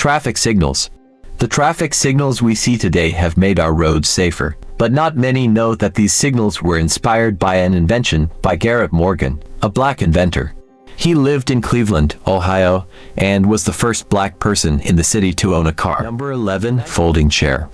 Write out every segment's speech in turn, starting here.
Traffic signals. The traffic signals we see today have made our roads safer, but not many know that these signals were inspired by an invention by Garrett Morgan, a black inventor. He lived in Cleveland, Ohio, and was the first black person in the city to own a car. Number 11. Folding chair.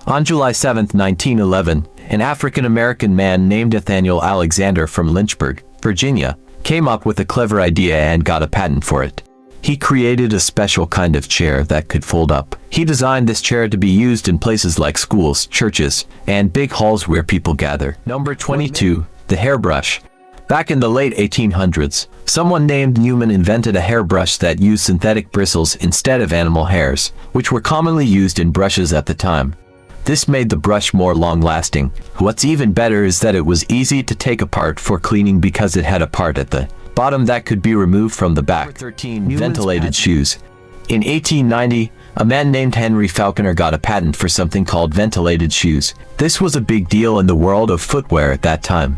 On July 7, 1911, an African-American man named Nathaniel Alexander from Lynchburg, Virginia, came up with a clever idea and got a patent for it. He created a special kind of chair that could fold up. He designed this chair to be used in places like schools, churches, and big halls where people gather. Number 22. The hairbrush. Back in the late 1800s, someone named Newman invented a hairbrush that used synthetic bristles instead of animal hairs, which were commonly used in brushes at the time. This made the brush more long-lasting. What's even better is that it was easy to take apart for cleaning because it had a part at the bottom that could be removed from the back. 13. Ventilated shoes. In 1890, a man named Henry Falconer got a patent for something called ventilated shoes. This was a big deal in the world of footwear at that time.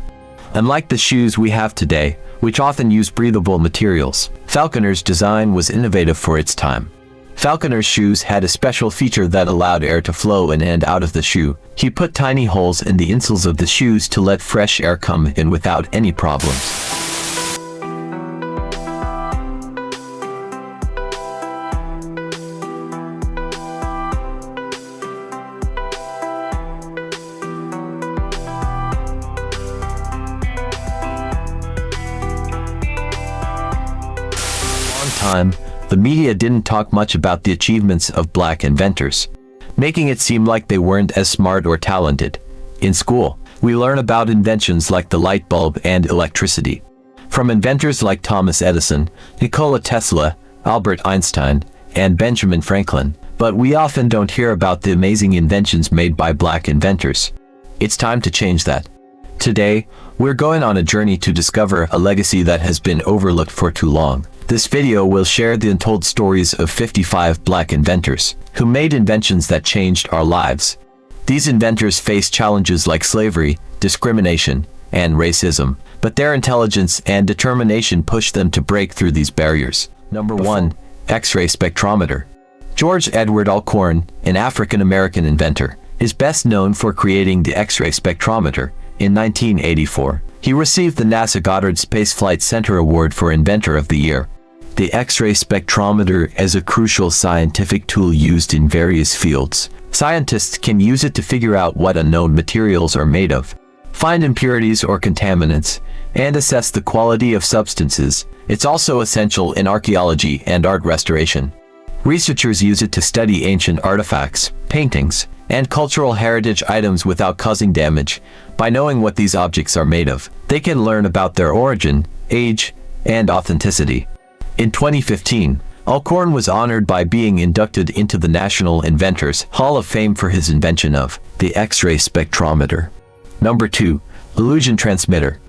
Unlike the shoes we have today, which often use breathable materials, Falconer's design was innovative for its time. Falconer's shoes had a special feature that allowed air to flow in and out of the shoe. He put tiny holes in the insoles of the shoes to let fresh air come in without any problems. Time, the media didn't talk much about the achievements of black inventors, making it seem like they weren't as smart or talented. In school, we learn about inventions like the light bulb and electricity, from inventors like Thomas Edison, Nikola Tesla, Albert Einstein, and Benjamin Franklin, but we often don't hear about the amazing inventions made by black inventors. It's time to change that. Today, we're going on a journey to discover a legacy that has been overlooked for too long. This video will share the untold stories of 55 black inventors who made inventions that changed our lives. These inventors faced challenges like slavery, discrimination, and racism, but their intelligence and determination pushed them to break through these barriers. Number 1. X-ray spectrometer. George Edward Alcorn, an African-American inventor, is best known for creating the X-ray spectrometer. In 1984, he received the NASA Goddard Space Flight Center Award for Inventor of the Year. The X-ray spectrometer is a crucial scientific tool used in various fields. Scientists can use it to figure out what unknown materials are made of, find impurities or contaminants, and assess the quality of substances. It's also essential in archaeology and art restoration. Researchers use it to study ancient artifacts, paintings, and cultural heritage items without causing damage. By knowing what these objects are made of, they can learn about their origin, age, and authenticity. In 2015, Alcorn was honored by being inducted into the National Inventors Hall of Fame for his invention of the X-ray spectrometer. Number 2. Illusion transmitter.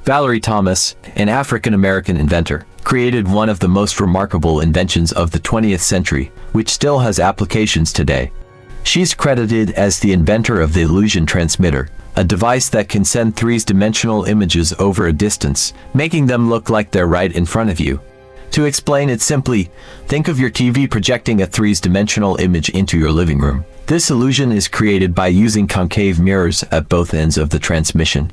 Valerie Thomas, an African-American inventor, created one of the most remarkable inventions of the 20th century, which still has applications today. She's credited as the inventor of the illusion transmitter, a device that can send three-dimensional images over a distance, making them look like they're right in front of you. To explain it simply, think of your TV projecting a three-dimensional image into your living room. This illusion is created by using concave mirrors at both ends of the transmission.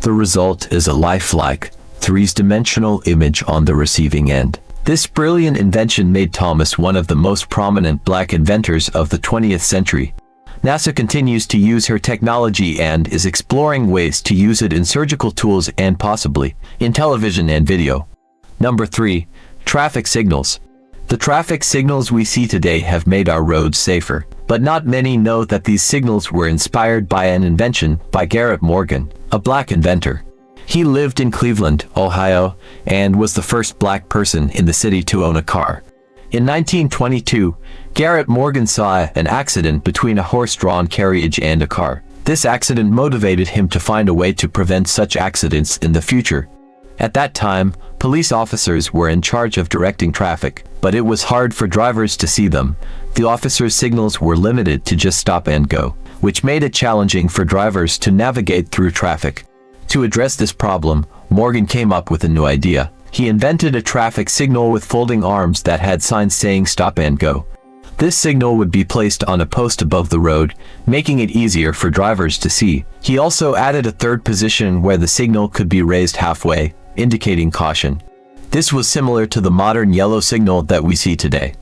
The result is a lifelike, three-dimensional image on the receiving end. This brilliant invention made Thomas one of the most prominent black inventors of the 20th century. NASA continues to use her technology and is exploring ways to use it in surgical tools and possibly in television and video. Number 3. Traffic signals. The traffic signals we see today have made our roads safer, but not many know that these signals were inspired by an invention by Garrett Morgan, a black inventor. He lived in Cleveland, Ohio, and was the first black person in the city to own a car. In 1922, Garrett Morgan saw an accident between a horse-drawn carriage and a car. This accident motivated him to find a way to prevent such accidents in the future. At that time, police officers were in charge of directing traffic, but it was hard for drivers to see them. The officers' signals were limited to just stop and go, which made it challenging for drivers to navigate through traffic. To address this problem, Morgan came up with a new idea. He invented a traffic signal with folding arms that had signs saying stop and go. This signal would be placed on a post above the road, making it easier for drivers to see. He also added a third position where the signal could be raised halfway, indicating caution. This was similar to the modern yellow signal that we see today.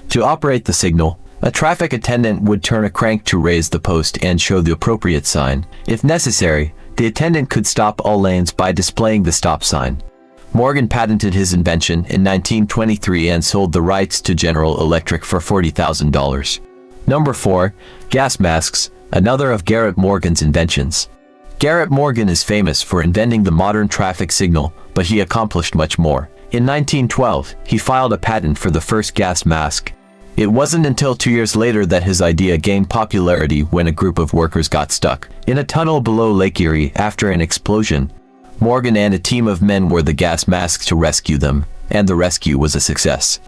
To operate the signal, a traffic attendant would turn a crank to raise the post and show the appropriate sign. If necessary, the attendant could stop all lanes by displaying the stop sign. Morgan patented his invention in 1923 and sold the rights to General Electric for $40,000. Number 4. Gas masks, another of Garrett Morgan's inventions. Garrett Morgan is famous for inventing the modern traffic signal, but he accomplished much more. In 1912, he filed a patent for the first gas mask. It wasn't until 2 years later that his idea gained popularity when a group of workers got stuck in a tunnel below Lake Erie after an explosion. Morgan and a team of men wore the gas masks to rescue them, and the rescue was a success.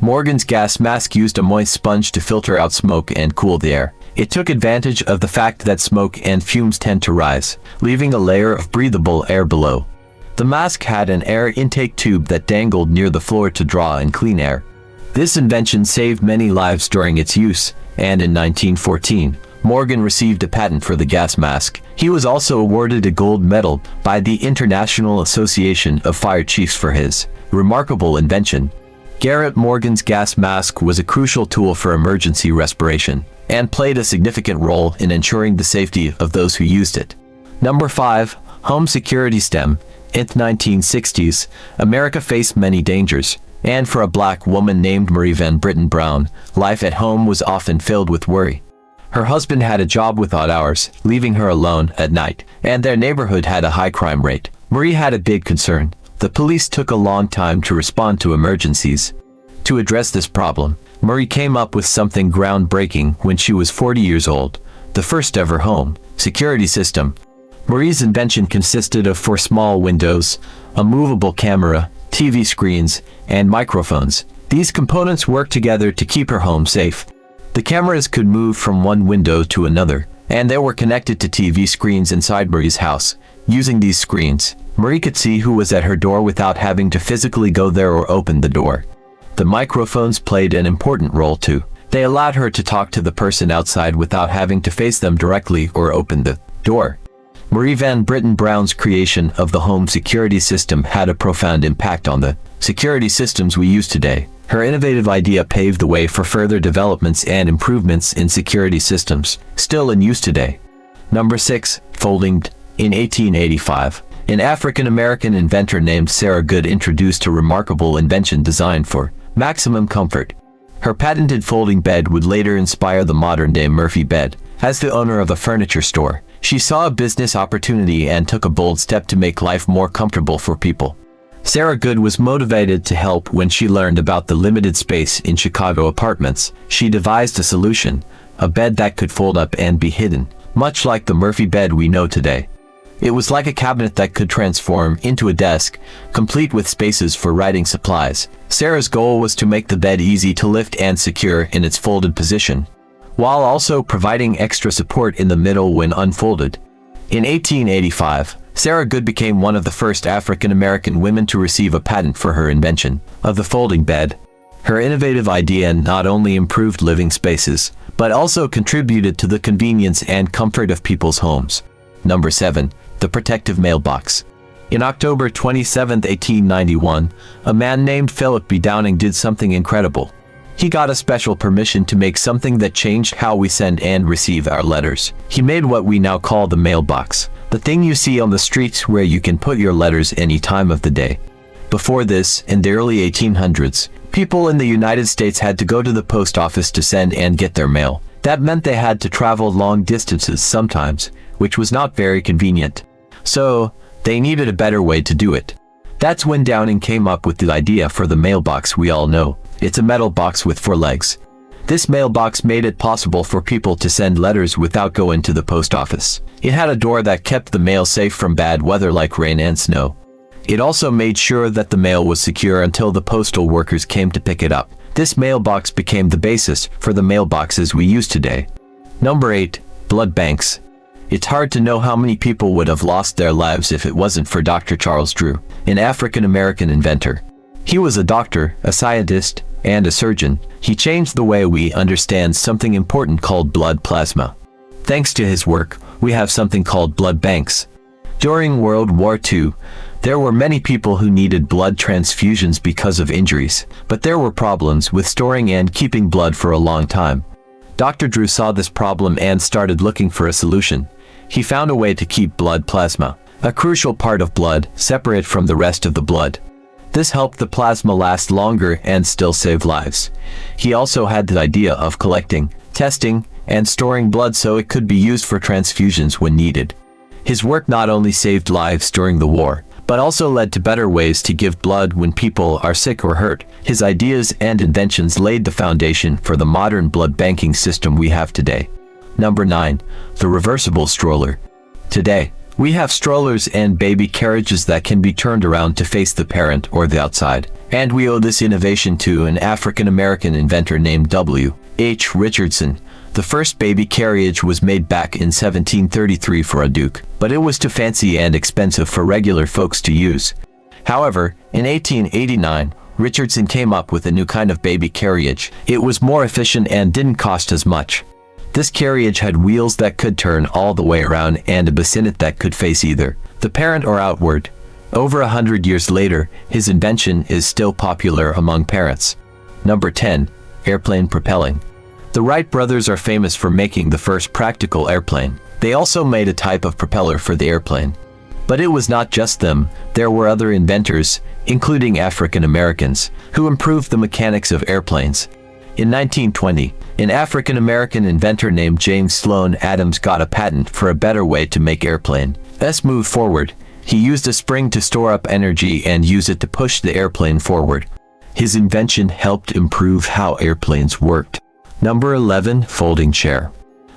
Morgan's gas mask used a moist sponge to filter out smoke and cool the air. It took advantage of the fact that smoke and fumes tend to rise, leaving a layer of breathable air below. The mask had an air intake tube that dangled near the floor to draw in clean air. This invention saved many lives during its use, and in 1914, Morgan received a patent for the gas mask. He was also awarded a gold medal by the International Association of Fire Chiefs for his remarkable invention. Garrett Morgan's gas mask was a crucial tool for emergency respiration, and played a significant role in ensuring the safety of those who used it. Number 5. Home security stem. In the 1960s, America faced many dangers, and for a black woman named Marie Van Britten Brown, life at home was often filled with worry. Her husband had a job with odd hours, leaving her alone at night, and their neighborhood had a high crime rate. Marie had a big concern. The police took a long time to respond to emergencies. To address this problem, Marie came up with something groundbreaking when she was 40 years old: the first ever home security system. Marie's invention consisted of 4 small windows, a movable camera, TV screens, and microphones. These components worked together to keep her home safe. The cameras could move from one window to another, and they were connected to TV screens inside Marie's house. Using these screens, Marie could see who was at her door without having to physically go there or open the door. The microphones played an important role too. They allowed her to talk to the person outside without having to face them directly or open the door. Marie Van Britten Brown's creation of the home security system had a profound impact on the security systems we use today. Her innovative idea paved the way for further developments and improvements in security systems, still in use today. Number 6. Folding. In 1885, an African-American inventor named Sarah Good introduced a remarkable invention designed for maximum comfort. Her patented folding bed would later inspire the modern-day Murphy bed. As the owner of a furniture store, she saw a business opportunity and took a bold step to make life more comfortable for people. Sarah Good was motivated to help when she learned about the limited space in Chicago apartments. She devised a solution, a bed that could fold up and be hidden, much like the Murphy bed we know today. It was like a cabinet that could transform into a desk, complete with spaces for writing supplies. Sarah's goal was to make the bed easy to lift and secure in its folded position, while also providing extra support in the middle when unfolded. In 1885, Sarah Good became one of the first African-American women to receive a patent for her invention of the folding bed. Her innovative idea not only improved living spaces, but also contributed to the convenience and comfort of people's homes. Number 7. The protective mailbox. In October 27, 1891, a man named Philip B. Downing did something incredible. He got a special permission to make something that changed how we send and receive our letters. He made what we now call the mailbox, the thing you see on the streets where you can put your letters any time of the day. Before this, in the early 1800s, people in the United States had to go to the post office to send and get their mail. That meant they had to travel long distances sometimes, which was not very convenient. So, they needed a better way to do it. That's when Downing came up with the idea for the mailbox we all know. It's a metal box with 4 legs. This mailbox made it possible for people to send letters without going to the post office. It had a door that kept the mail safe from bad weather like rain and snow. It also made sure that the mail was secure until the postal workers came to pick it up. This mailbox became the basis for the mailboxes we use today. Number 8. Blood banks. It's hard to know how many people would have lost their lives if it wasn't for Dr. Charles Drew, an African-American inventor. He was a doctor, a scientist, and a surgeon. He changed the way we understand something important called blood plasma. Thanks to his work, we have something called blood banks. During World War II, there were many people who needed blood transfusions because of injuries, but there were problems with storing and keeping blood for a long time. Dr. Drew saw this problem and started looking for a solution. He found a way to keep blood plasma, a crucial part of blood, separate from the rest of the blood. This helped the plasma last longer and still save lives. He also had the idea of collecting, testing, and storing blood so it could be used for transfusions when needed. His work not only saved lives during the war, but also led to better ways to give blood when people are sick or hurt. His ideas and inventions laid the foundation for the modern blood banking system we have today. Number 9. The reversible stroller. Today, we have strollers and baby carriages that can be turned around to face the parent or the outside. And we owe this innovation to an African-American inventor named W.H. Richardson. The first baby carriage was made back in 1733 for a duke, but it was too fancy and expensive for regular folks to use. However, in 1889, Richardson came up with a new kind of baby carriage. It was more efficient and didn't cost as much. This carriage had wheels that could turn all the way around and a bassinet that could face either the parent or outward. Over 100 years later, his invention is still popular among parents. Number 10. Airplane propelling. The Wright brothers are famous for making the first practical airplane. They also made a type of propeller for the airplane. But it was not just them, there were other inventors, including African Americans, who improved the mechanics of airplanes. In 1920, an African American inventor named James Sloan Adams got a patent for a better way to make airplanes move forward. He used a spring to store up energy and use it to push the airplane forward. His invention helped improve how airplanes worked. Number 11. Folding chair.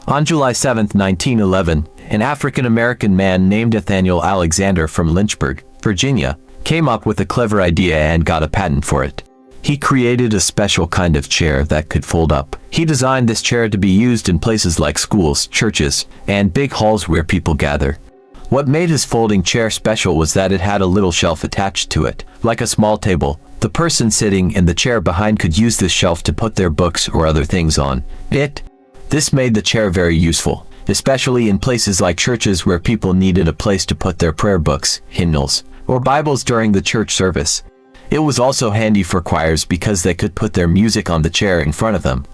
On July 7, 1911, an African-American man named Nathaniel Alexander from Lynchburg, Virginia, came up with a clever idea and got a patent for it. He created a special kind of chair that could fold up. He designed this chair to be used in places like schools, churches, and big halls where people gather. What made his folding chair special was that it had a little shelf attached to it, like a small table. The person sitting in the chair behind could use this shelf to put their books or other things on it. This made the chair very useful, especially in places like churches where people needed a place to put their prayer books, hymnals, or Bibles during the church service. It was also handy for choirs because they could put their music on the chair in front of them.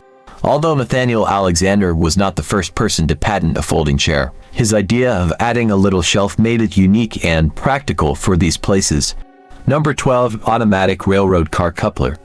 Although Nathaniel Alexander was not the first person to patent a folding chair, his idea of adding a little shelf made it unique and practical for these places. Number 12. Automatic railroad car coupler.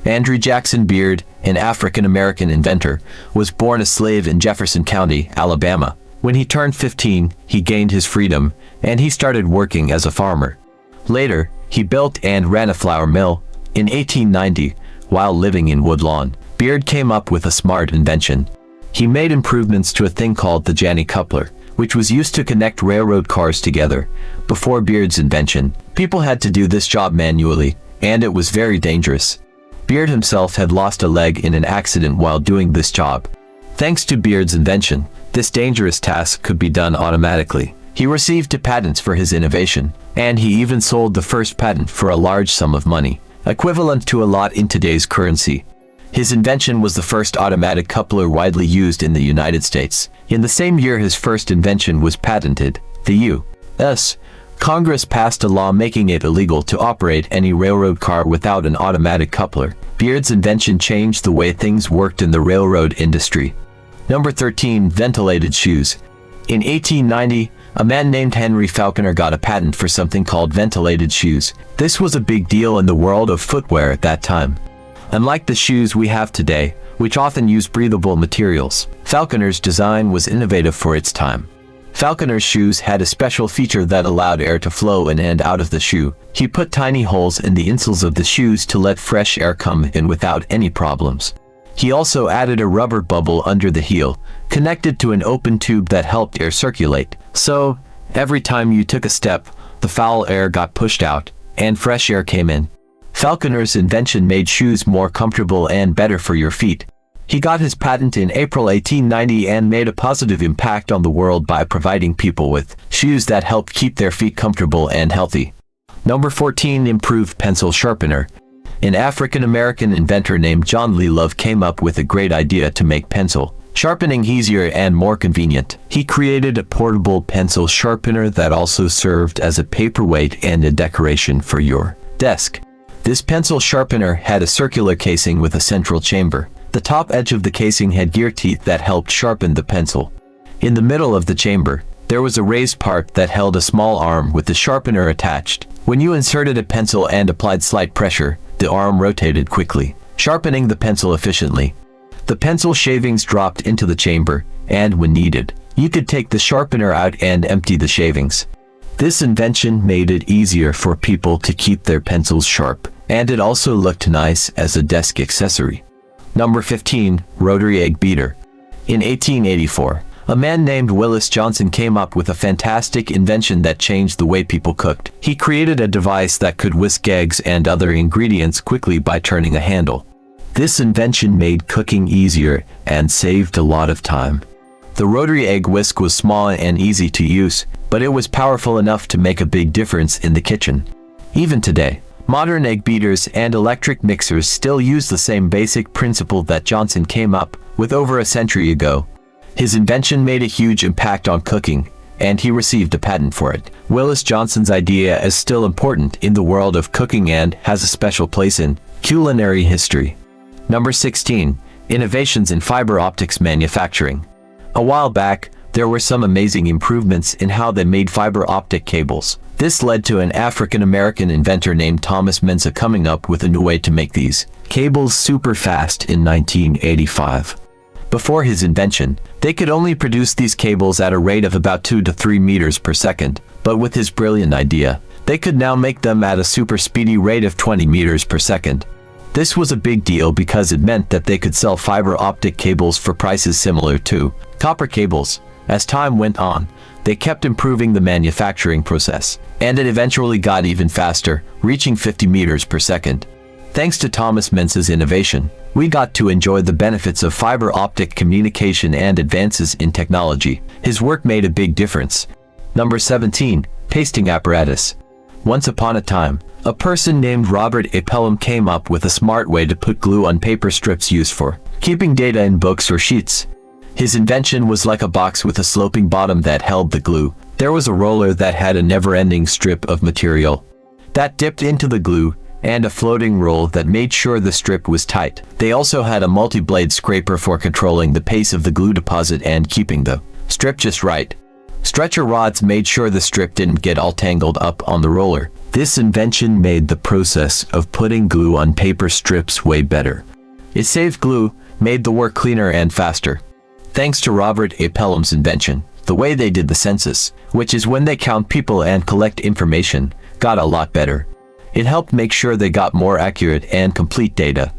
Andrew Jackson Beard, an African-American inventor, was born a slave in Jefferson County, Alabama. When he turned 15, he gained his freedom, and he started working as a farmer. Later, he built and ran a flour mill. In 1890, while living in Woodlawn, Beard came up with a smart invention. He made improvements to a thing called the Janney coupler, which was used to connect railroad cars together. Before Beard's invention, people had to do this job manually, and it was very dangerous. Beard himself had lost a leg in an accident while doing this job. Thanks to Beard's invention, this dangerous task could be done automatically. He received 2 patents for his innovation, and he even sold the first patent for a large sum of money, equivalent to a lot in today's currency. His invention was the first automatic coupler widely used in the United States. In the same year his first invention was patented, the U.S. Congress passed a law making it illegal to operate any railroad car without an automatic coupler. Beard's invention changed the way things worked in the railroad industry. Number 13. Ventilated shoes. In 1890, a man named Henry Falconer got a patent for something called ventilated shoes. This was a big deal in the world of footwear at that time. Unlike the shoes we have today, which often use breathable materials, Falconer's design was innovative for its time. Falconer's shoes had a special feature that allowed air to flow in and out of the shoe. He put tiny holes in the insoles of the shoes to let fresh air come in without any problems. He also added a rubber bubble under the heel, connected to an open tube that helped air circulate. So, every time you took a step, the foul air got pushed out, and fresh air came in. Falconer's invention made shoes more comfortable and better for your feet. He got his patent in April 1890 and made a positive impact on the world by providing people with shoes that helped keep their feet comfortable and healthy. Number 14. Improved pencil sharpener. An African-American inventor named John Lee Love came up with a great idea to make pencil sharpening easier and more convenient. He created a portable pencil sharpener that also served as a paperweight and a decoration for your desk. This pencil sharpener had a circular casing with a central chamber. The top edge of the casing had gear teeth that helped sharpen the pencil. In the middle of the chamber, there was a raised part that held a small arm with the sharpener attached. When you inserted a pencil and applied slight pressure, the arm rotated quickly, sharpening the pencil efficiently. The pencil shavings dropped into the chamber, and when needed, you could take the sharpener out and empty the shavings. This invention made it easier for people to keep their pencils sharp, and it also looked nice as a desk accessory. Number 15. Rotary egg beater. In 1884, a man named Willis Johnson came up with a fantastic invention that changed the way people cooked. He created a device that could whisk eggs and other ingredients quickly by turning a handle. This invention made cooking easier and saved a lot of time. The rotary egg whisk was small and easy to use, but it was powerful enough to make a big difference in the kitchen. Even today, modern egg beaters and electric mixers still use the same basic principle that Johnson came up with over a century ago. His invention made a huge impact on cooking, and he received a patent for it. Willis Johnson's idea is still important in the world of cooking and has a special place in culinary history. Number 16. Innovations in fiber optics manufacturing. A while back, there were some amazing improvements in how they made fiber optic cables. This led to an African-American inventor named Thomas Mensa coming up with a new way to make these cables super fast in 1985. Before his invention, they could only produce these cables at a rate of about 2 to 3 meters per second, but with his brilliant idea, they could now make them at a super speedy rate of 20 meters per second. This was a big deal because it meant that they could sell fiber optic cables for prices similar to copper cables. As time went on, they kept improving the manufacturing process, and it eventually got even faster, reaching 50 meters per second. Thanks to Thomas Mensa's innovation, we got to enjoy the benefits of fiber optic communication and advances in technology. His work made a big difference. Number 17. Pasting apparatus. Once upon a time, a person named Robert A. Pelham came up with a smart way to put glue on paper strips used for keeping data in books or sheets. His invention was like a box with a sloping bottom that held the glue. There was a roller that had a never-ending strip of material that dipped into the glue, and a floating roll that made sure the strip was tight. They also had a multi-blade scraper for controlling the pace of the glue deposit and keeping the strip just right. Stretcher rods made sure the strip didn't get all tangled up on the roller. This invention made the process of putting glue on paper strips way better. It saved glue, made the work cleaner and faster. Thanks to Robert A. Pelham's invention, the way they did the census, which is when they count people and collect information, got a lot better. It helped make sure they got more accurate and complete data.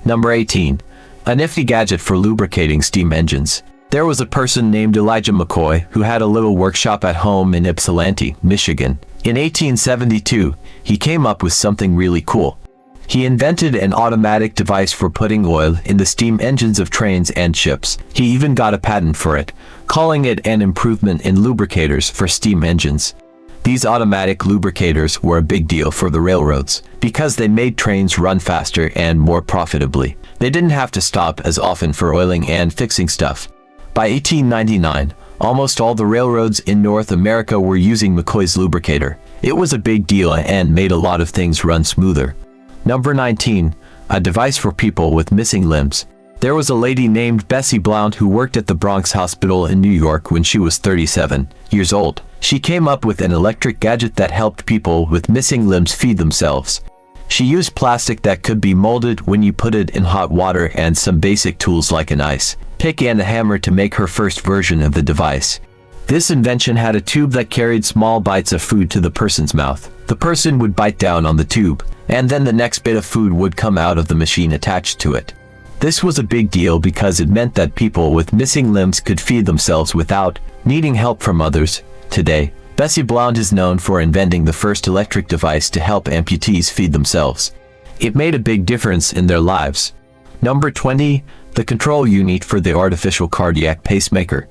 Number 18. A nifty gadget for lubricating steam engines. There was a person named Elijah McCoy who had a little workshop at home in Ypsilanti, Michigan. In 1872, he came up with something really cool. He invented an automatic device for putting oil in the steam engines of trains and ships. He even got a patent for it, calling it an improvement in lubricators for steam engines. These automatic lubricators were a big deal for the railroads because they made trains run faster and more profitably. They didn't have to stop as often for oiling and fixing stuff. By 1899, almost all the railroads in North America were using McCoy's lubricator. It was a big deal and made a lot of things run smoother. Number 19. A device for people with missing limbs. There was a lady named Bessie Blount who worked at the Bronx Hospital in New York when she was 37 years old. She came up with an electric gadget that helped people with missing limbs feed themselves. She used plastic that could be molded when you put it in hot water and some basic tools like an ice pick and a hammer to make her first version of the device. This invention had a tube that carried small bites of food to the person's mouth. The person would bite down on the tube, and then the next bit of food would come out of the machine attached to it. This was a big deal because it meant that people with missing limbs could feed themselves without needing help from others. Today, Bessie Blount is known for inventing the first electric device to help amputees feed themselves. It made a big difference in their lives. Number 20. The control unit for the artificial cardiac pacemaker.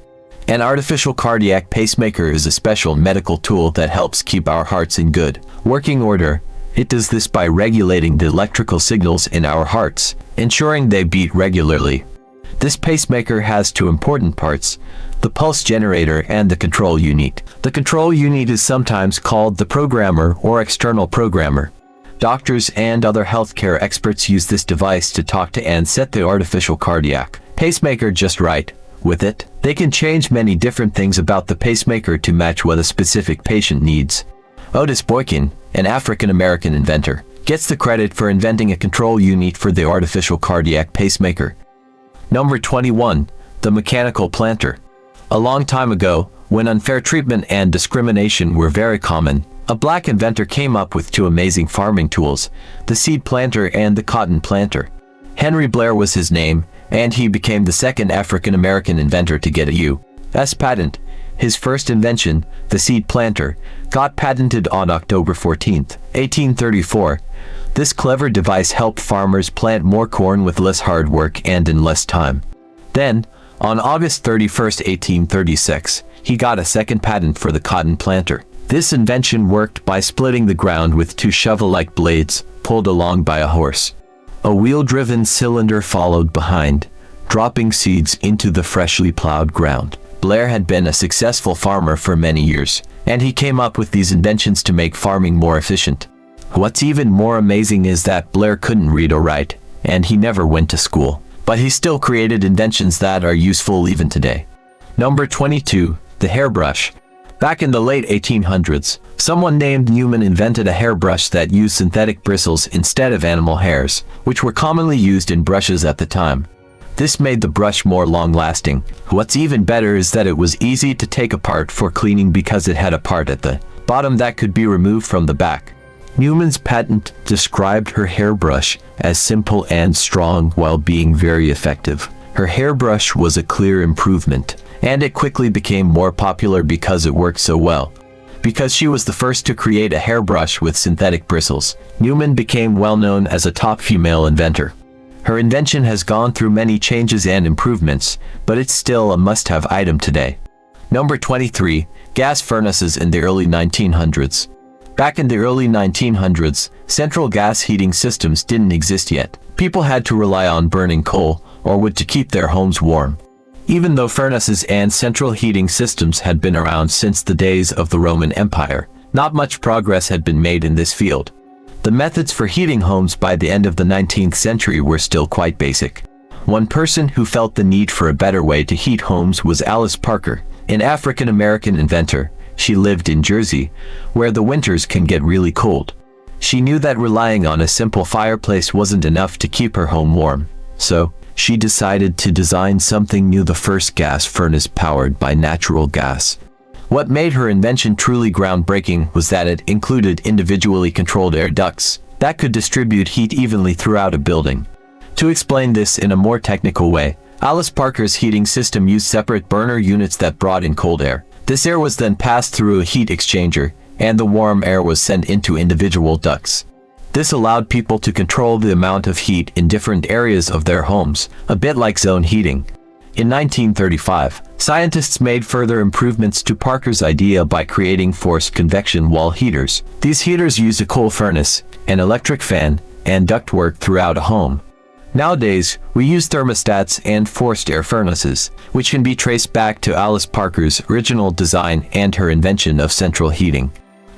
An artificial cardiac pacemaker is a special medical tool that helps keep our hearts in good working order It does this by regulating the electrical signals in our hearts, ensuring they beat regularly. This pacemaker has two important parts: the pulse generator and the control unit. The control unit is sometimes called the programmer or external programmer. Doctors and other healthcare experts use this device to talk to and set the artificial cardiac pacemaker just right. With it, they can change many different things about the pacemaker to match what a specific patient needs. Otis Boykin, an African-American inventor, gets the credit for inventing a control unit for the artificial cardiac pacemaker. Number 21. The mechanical planter. A long time ago, when unfair treatment and discrimination were very common, a black inventor came up with two amazing farming tools, the seed planter and the cotton planter. Henry Blair was his name, and he became the second African-American inventor to get a U.S. patent. His first invention, the seed planter, got patented on October 14, 1834. This clever device helped farmers plant more corn with less hard work and in less time. Then, on August 31, 1836, he got a second patent for the cotton planter. This invention worked by splitting the ground with two shovel-like blades, pulled along by a horse. A wheel-driven cylinder followed behind, dropping seeds into the freshly plowed ground. Blair had been a successful farmer for many years, and he came up with these inventions to make farming more efficient. What's even more amazing is that Blair couldn't read or write, and he never went to school. But he still created inventions that are useful even today. Number 22. The hairbrush. Back in the late 1800s, someone named Newman invented a hairbrush that used synthetic bristles instead of animal hairs, which were commonly used in brushes at the time. This made the brush more long-lasting. What's even better is that it was easy to take apart for cleaning because it had a part at the bottom that could be removed from the back. Newman's patent described her hairbrush as simple and strong while being very effective. Her hairbrush was a clear improvement, and it quickly became more popular because it worked so well. Because she was the first to create a hairbrush with synthetic bristles, Newman became well known as a top female inventor. Her invention has gone through many changes and improvements, but it's still a must-have item today. Number 23. Gas furnaces in the early 1900s. Back in the early 1900s, central gas heating systems didn't exist yet. People had to rely on burning coal or wood to keep their homes warm. Even though furnaces and central heating systems had been around since the days of the Roman Empire, not much progress had been made in this field. The methods for heating homes by the end of the 19th century were still quite basic. One person who felt the need for a better way to heat homes was Alice Parker, an African-American inventor. She lived in Jersey, where the winters can get really cold. She knew that relying on a simple fireplace wasn't enough to keep her home warm, so she decided to design something new: the first gas furnace powered by natural gas. What made her invention truly groundbreaking was that it included individually controlled air ducts that could distribute heat evenly throughout a building. To explain this in a more technical way, Alice Parker's heating system used separate burner units that brought in cold air. This air was then passed through a heat exchanger, and the warm air was sent into individual ducts. This allowed people to control the amount of heat in different areas of their homes, a bit like zone heating. In 1935, scientists made further improvements to Parker's idea by creating forced convection wall heaters. These heaters used a coal furnace, an electric fan, and ductwork throughout a home. Nowadays, we use thermostats and forced air furnaces, which can be traced back to Alice Parker's original design and her invention of central heating.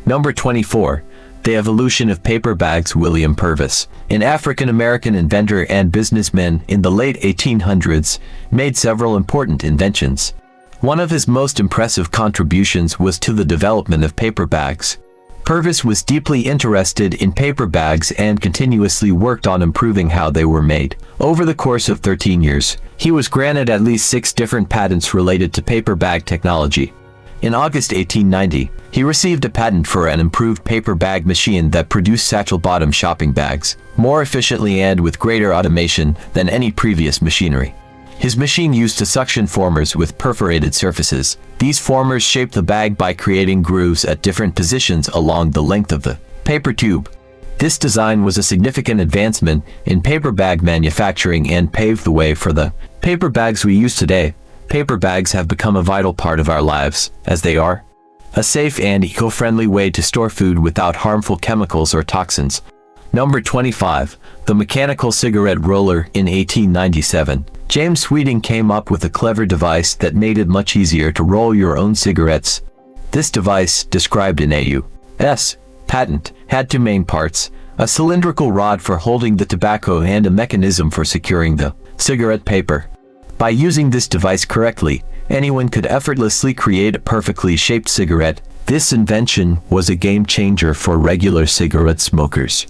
Number 24. The evolution of paper bags. William Purvis, an African-American inventor and businessman in the late 1800s, made several important inventions. One of his most impressive contributions was to the development of paper bags. Purvis was deeply interested in paper bags and continuously worked on improving how they were made. Over the course of 13 years, he was granted at least 6 different patents related to paper bag technology. In August 1890, he received a patent for an improved paper bag machine that produced satchel-bottom shopping bags more efficiently and with greater automation than any previous machinery. His machine used suction formers with perforated surfaces. These formers shaped the bag by creating grooves at different positions along the length of the paper tube. This design was a significant advancement in paper bag manufacturing and paved the way for the paper bags we use today. Paper bags have become a vital part of our lives, as they are a safe and eco-friendly way to store food without harmful chemicals or toxins. Number 25. The mechanical cigarette roller. In 1897, James Sweeting came up with a clever device that made it much easier to roll your own cigarettes. This device, described in a U.S. patent, had two main parts: a cylindrical rod for holding the tobacco and a mechanism for securing the cigarette paper. By using this device correctly, anyone could effortlessly create a perfectly shaped cigarette. This invention was a game changer for regular cigarette smokers,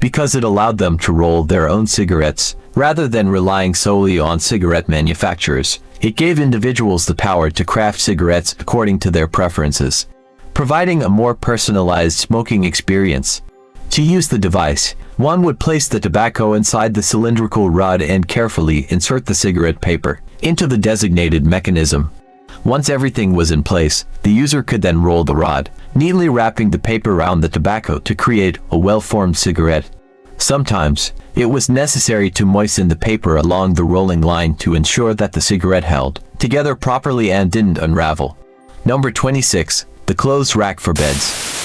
because it allowed them to roll their own cigarettes, rather than relying solely on cigarette manufacturers. It gave individuals the power to craft cigarettes according to their preferences, providing a more personalized smoking experience. To use the device, one would place the tobacco inside the cylindrical rod and carefully insert the cigarette paper into the designated mechanism. Once everything was in place, the user could then roll the rod, neatly wrapping the paper around the tobacco to create a well-formed cigarette. Sometimes, it was necessary to moisten the paper along the rolling line to ensure that the cigarette held together properly and didn't unravel. Number 26. The clothes rack for beds.